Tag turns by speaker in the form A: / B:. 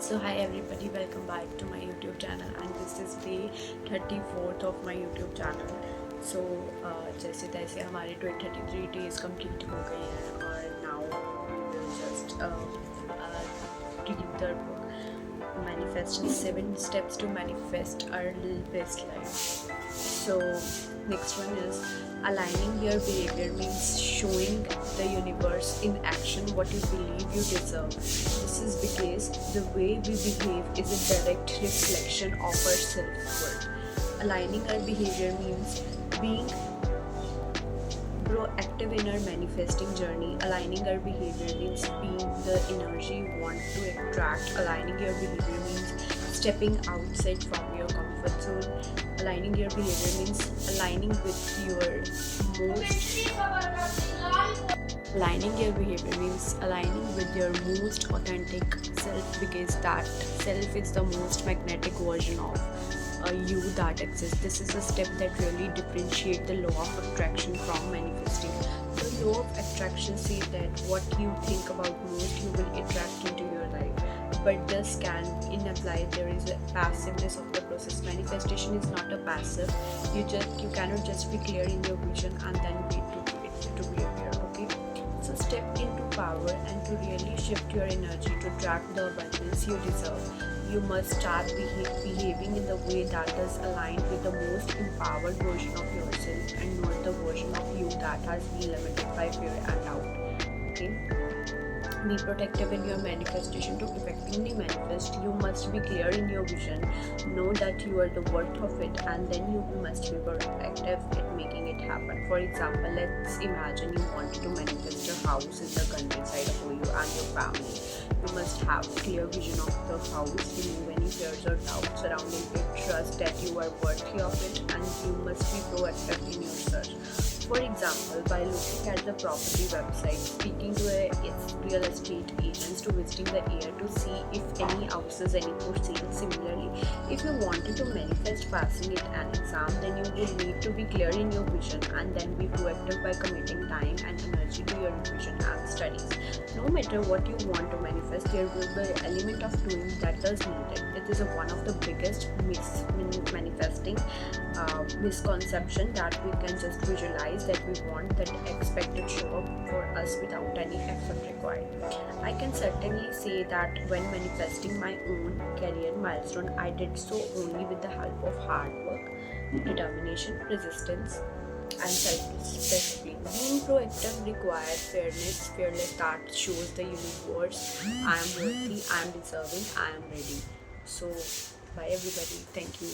A: So hi everybody, welcome back to my YouTube channel and this is day 34th of my YouTube channel. So जैसे तैसे हमारे 33 days complete हो गए हैं और now we will just read the book Manifesting 7 Steps to Manifest Our Best Life. So next one is aligning your behavior means showing the universe in action what you believe you deserve. This is because the way we behave is a direct reflection of our self-worth. Aligning our behavior means being proactive in our manifesting journey. Aligning our behavior means being the energy you want to attract. Aligning your behavior means stepping outside from your comfort zone. Aligning your behavior means aligning with your most authentic self, because that self is the most magnetic version of you that exists. This is a step that really differentiates the law of attraction from manifesting. The law of attraction says that what you think about most you will attract into your life. But this can in apply there is a passiveness of the process. Manifestation is not a passive. You cannot just be clear in your vision and then wait to it to be appear. Okay. So step into power and to really shift your energy to attract the abundance you deserve. You must start behaving in the way that is aligned with the most empowered version of yourself and not the version of you that has been limited by fear and doubt. Okay. Be protective in your manifestation. To effectively manifest, you must be clear in your vision, know that you are the worth of it, and then you must be proactive at making it happen. For example, let's imagine you want to manifest a house in the countryside for you and your family. You must have a clear vision of the house, remove any fears or doubts surrounding it, trust that you are worthy of it, and you must be proactive in your search. For example, by looking at the property website, speaking to a real estate agents, to visiting the area to see if any houses any for sale. Similarly, if you wanted to manifest passing it an exam, then you will need to be clear in your vision and then be proactive by committing time and energy to your revision and studies. No matter what you want to manifest, there will be an element of doing that is needed. It is one of the biggest manifesting misconception that we can just visualize that we want that expected show up for us without any effort required. I can certainly say that when manifesting my own career milestone, I did so only with the help of hard work, determination, resistance, and self-discipline. Being proactive requires fairness, fearless that shows the universe I am worthy, I am deserving, I am ready. So, bye everybody. Thank you.